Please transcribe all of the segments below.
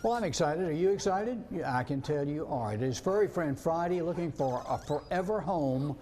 Well, I'm excited. Are you excited? Yeah, I can tell you are. It is Furry Friend Friday, looking for a forever home.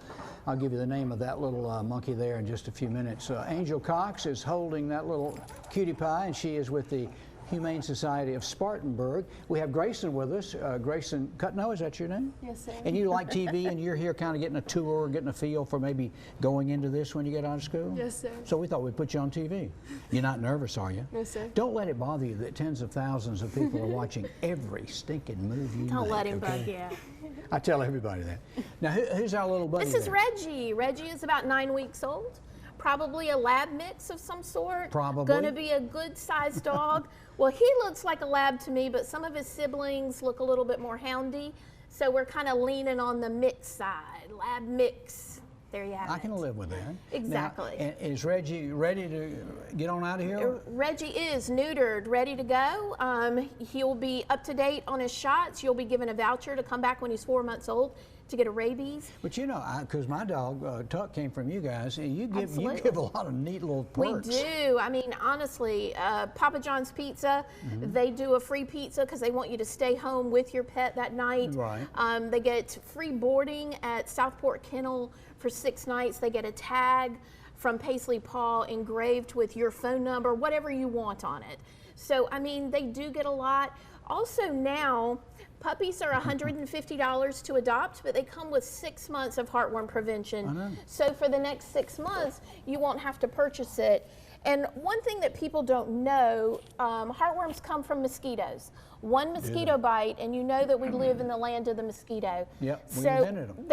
I'll give you the name of that little monkey there in just a few minutes. Angel Cox is holding that little cutie pie, and she is with the Humane Society of Spartanburg. We have Grayson with us. Grayson Cutno, is that your name? Yes, sir. And you like TV, and you're here kind of getting a tour, getting a feel for maybe going into this when you get out of school? Yes, sir. So we thought we'd put you on TV. You're not nervous, are you? No, sir. Don't let it bother you that tens of thousands of people are watching every stinking move you Don't make, let him okay? bug you. I tell everybody that. Now, who's our little buddy This is there? Reggie. Reggie is about 9 weeks old. Probably a lab mix of some sort. Probably. Gonna be a good sized dog. Well, he looks like a lab to me, but some of his siblings look a little bit more houndy. So we're kind of leaning on the mix side, lab mix. There you have it. I can live with that. Exactly. Now, is Reggie ready to get on out of here? Reggie is neutered, ready to go. He'll be up to date on his shots. You'll be given a voucher to come back when he's 4 months old to get a rabies. But you know, because my dog Tuck came from you guys, and you give a lot of neat little perks. We do. I mean, honestly, Papa John's Pizza, they do a free pizza because they want you to stay home with your pet that night. Right. They get free boarding at Southport Kennel for 6 nights. They get a tag from Paisley Paw engraved with your phone number, whatever you want on it. So, I mean, they do get a lot. Also now, puppies are $150 to adopt, but they come with 6 months of heartworm prevention. So for the next 6 months, you won't have to purchase it. And one thing that people don't know, heartworms come from mosquitoes. One mosquito bite, and you know that we live in the land of the mosquito. Yep, we so invented them.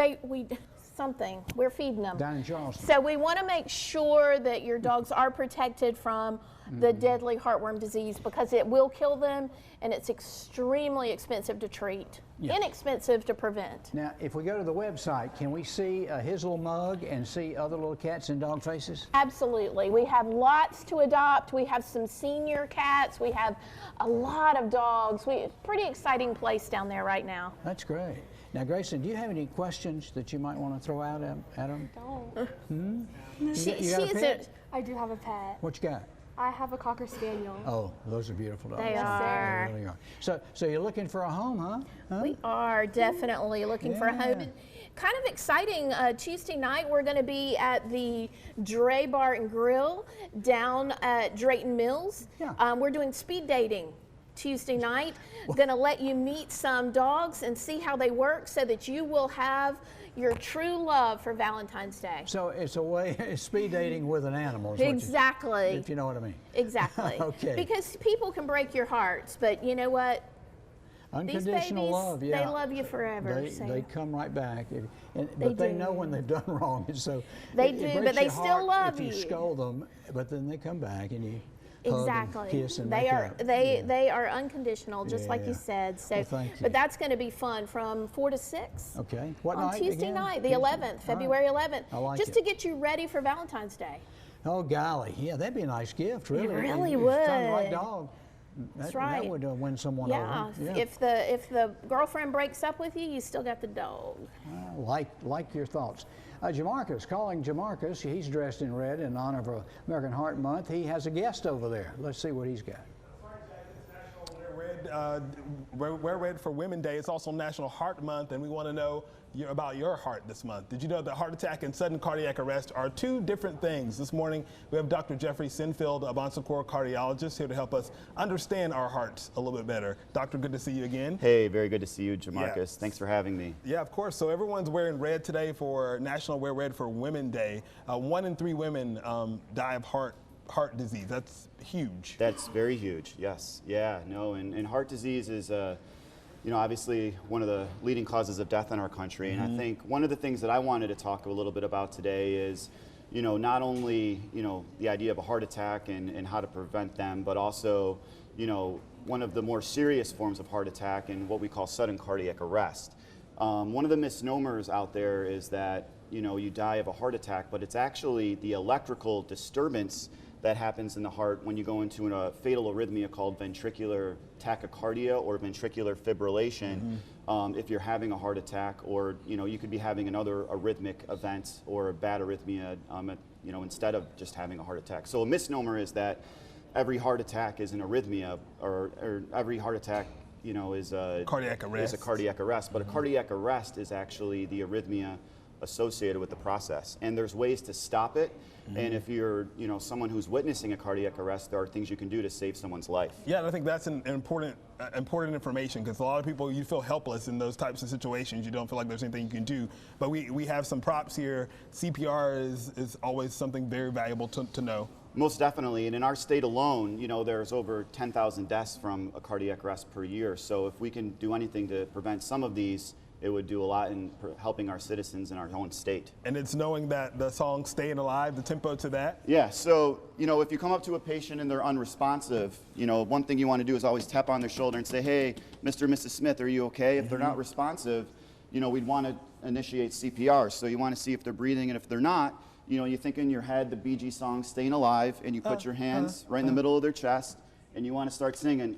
We're feeding them. Down in Charleston. So we want to make sure that your dogs are protected from the deadly heartworm disease, because it will kill them, and it's extremely expensive to treat, inexpensive to prevent. Now, if we go to the website, can we see his little mug and see other little cats and dog faces? Absolutely. We have lots to adopt. We have some senior cats. We have a lot of dogs. Pretty exciting place down there right now. That's great. Now, Grayson, do you have any questions that you might want to throw out at him? Don't. You got a pet? I do have a pet. What you got? I have a Cocker Spaniel. Oh, those are beautiful dogs. They are. They really are. So you're looking for a home, huh? We are definitely looking for a home. And kind of exciting, Tuesday night we're going to be at the Dre Bar and Grill down at Drayton Mills. Yeah. We're doing speed dating Tuesday night. Going to let you meet some dogs and see how they work so that you will have your true love for Valentine's Day. So it's a way, it's speed dating with an animal. Is Exactly. if you know what I mean. Exactly. Okay. Because people can break your hearts, but you know what? Unconditional These babies, love, yeah. they love you forever. They come right back. But They they do. know when they've done wrong. And so They it do, breaks but they your still heart love if you you. scold them, but then they come back and you Exactly. hug and kiss and they make are up. they are unconditional, just like Yeah. you said. So, Well, thank you. but that's going to be fun from 4 to 6 Okay. What on night Tuesday again? night, the Tuesday? 11th, All February right. 11th, I like just it. to get you ready for Valentine's Day. Oh golly, yeah, that'd be a nice gift, really. really If you found the right would. dog. That's That right. would win someone Yeah. over. If the girlfriend breaks up with you, you still got the dog. Like your thoughts. Jamarcus, calling Jamarcus. He's dressed in red in honor of American Heart Month. He has a guest over there. Let's see what he's got. Wear Red for Women's Day. It's also National Heart Month, and we want to know about your heart this month. Did you know that heart attack and sudden cardiac arrest are two different things? This morning, we have Dr. Jeffrey Sinfield, a Bon Secours cardiologist, here to help us understand our hearts a little bit better. Doctor, good to see you again. Hey, very good to see you, Jamarcus. Yes. Thanks for having me. Yeah, of course. So everyone's wearing red today for National Wear Red for Women's Day. 1 in 3 women die of heart disease. That's huge. That's very huge, yes. Yeah, no, and heart disease is, obviously one of the leading causes of death in our country. And I think one of the things that I wanted to talk a little bit about today is, not only, the idea of a heart attack and how to prevent them, but also, one of the more serious forms of heart attack and what we call sudden cardiac arrest. One of the misnomers out there is that, you die of a heart attack, but it's actually the electrical disturbance that happens in the heart when you go into a fatal arrhythmia called ventricular tachycardia or ventricular fibrillation. If you're having a heart attack, or you could be having another arrhythmic event or a bad arrhythmia, instead of just having a heart attack. So a misnomer is that every heart attack is an arrhythmia, or every heart attack, you know, is a Cardiac arrest. Is a cardiac arrest. But a cardiac arrest is actually the arrhythmia associated with the process, and there's ways to stop it. And if you're, you know, someone who's witnessing a cardiac arrest, there are things you can do to save someone's life. Yeah, and I think that's an important information, because a lot of people, you feel helpless in those types of situations. You don't feel like there's anything you can do. But we have some props here. CPR is always something very valuable to know. Most definitely, and in our state alone, you know, there's over 10,000 deaths from a cardiac arrest per year. So if we can do anything to prevent some of these, it would do a lot in helping our citizens in our own state. And it's knowing that the song Staying Alive, the tempo to that. Yeah, so, you know, if you come up to a patient and they're unresponsive, you know, one thing you want to do is always tap on their shoulder and say, hey, Mr. or Mrs. Smith, are you okay? If they're not responsive, you know, we'd want to initiate CPR. So you want to see if they're breathing, and if they're not, you know, you think in your head the Bee Gees song Staying Alive, and you put your hands right in the middle of their chest, and you want to start singing,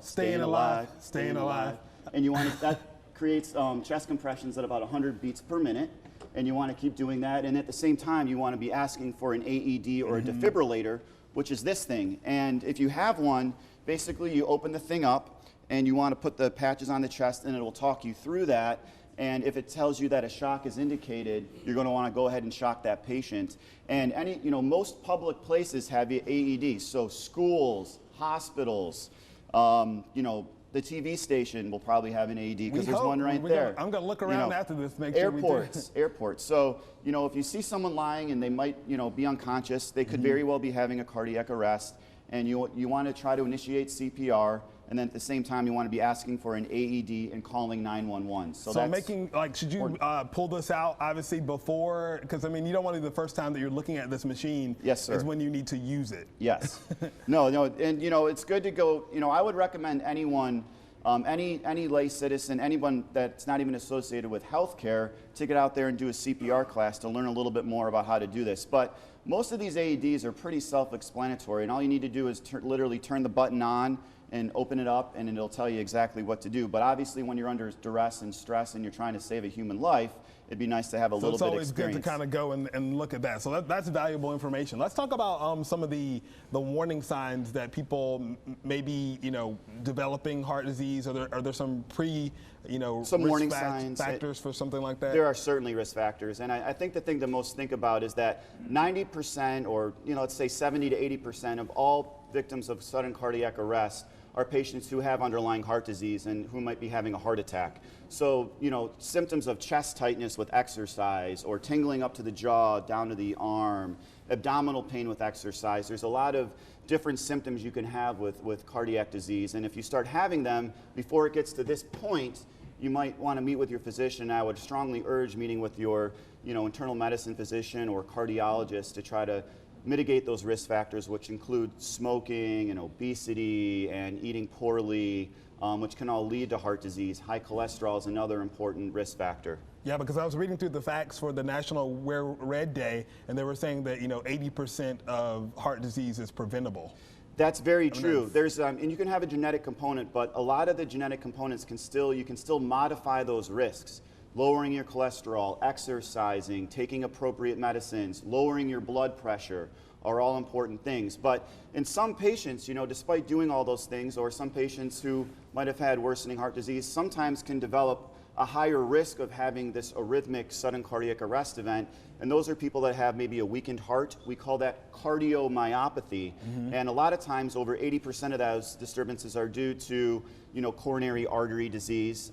Staying alive, staying alive. And you want to, that creates chest compressions at about 100 beats per minute, and you want to keep doing that. And at the same time, you want to be asking for an AED or a defibrillator, which is this thing. And if you have one, basically you open the thing up, and you want to put the patches on the chest, and it will talk you through that. And if it tells you that a shock is indicated, you're going to want to go ahead and shock that patient. And most public places have AEDs, so schools, hospitals, you know, the TV station will probably have an AED, because there's one right there. I'm going to look around after this, make sure we do. Airports. So, you know, if you see someone lying and they might, you know, be unconscious, they could very well be having a cardiac arrest, and you want to try to initiate CPR, and then at the same time you want to be asking for an AED and calling 911. So that's making, like, should you pull this out obviously before, because I mean, you don't want to be the first time that you're looking at this machine. Yes, sir. Is when you need to use it. Yes. No, and you know, it's good to go, you know, I would recommend anyone, any lay citizen, anyone that's not even associated with healthcare, to get out there and do a CPR class to learn a little bit more about how to do this. But most of these AEDs are pretty self-explanatory, and all you need to do is literally turn the button on and open it up, and it'll tell you exactly what to do. But obviously, when you're under duress and stress and you're trying to save a human life, it'd be nice to have a little bit of experience. So it's always good to kind of go and look at that. So that's valuable information. Let's talk about some of the warning signs that people may be, you know, developing heart disease. Are there some some warning factors for something like that? There are certainly risk factors, and I think the thing to most think about is that 90%, or, you know, let's say 70 to 80% of all victims of sudden cardiac arrest are patients who have underlying heart disease and who might be having a heart attack. So, you know, symptoms of chest tightness with exercise, or tingling up to the jaw, down to the arm, abdominal pain with exercise. There's a lot of different symptoms you can have with cardiac disease. And if you start having them before it gets to this point, you might want to meet with your physician. I would strongly urge meeting with your, you know, internal medicine physician or cardiologist to try to mitigate those risk factors, which include smoking and obesity and eating poorly, which can all lead to heart disease. High cholesterol is another important risk factor. Yeah, because I was reading through the facts for the National Wear Red Day, and they were saying that, you know, 80% of heart disease is preventable. That's very true. There's and you can have a genetic component, but a lot of the genetic components you can still modify those risks. Lowering your cholesterol, exercising, taking appropriate medicines, lowering your blood pressure are all important things. But in some patients, you know, despite doing all those things, or some patients who might have had worsening heart disease, sometimes can develop a higher risk of having this arrhythmic sudden cardiac arrest event. And those are people that have maybe a weakened heart. We call that cardiomyopathy. And a lot of times, over 80% of those disturbances are due to, you know, coronary artery disease.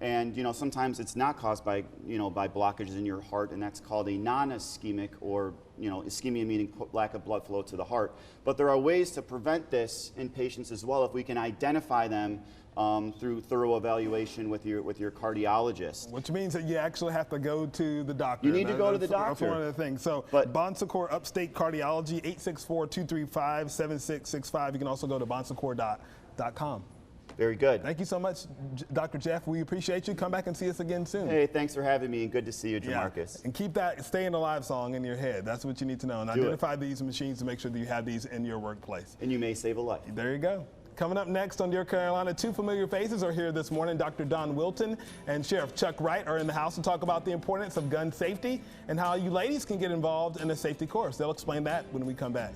And, you know, sometimes it's not caused by, you know, by blockages in your heart, and that's called a non-ischemic, or, you know, ischemia meaning lack of blood flow to the heart. But there are ways to prevent this in patients as well if we can identify them through thorough evaluation with your cardiologist. Which means that you actually have to go to the doctor. You need to go to the doctor. That's one of the things. So, Bon Secours Upstate Cardiology, 864-235-7665. You can also go to bonsecours.com. Very good. Thank you so much, Dr. Jeff. We appreciate you. Come back and see us again soon. Hey, thanks for having me, and good to see you, Jamarcus. Yeah. And keep that Staying Alive song in your head. That's what you need to know. And identify these machines to make sure that you have these in your workplace. And you may save a life. There you go. Coming up next on Dear Carolina, two familiar faces are here this morning. Dr. Don Wilton and Sheriff Chuck Wright are in the house to talk about the importance of gun safety and how you ladies can get involved in a safety course. They'll explain that when we come back.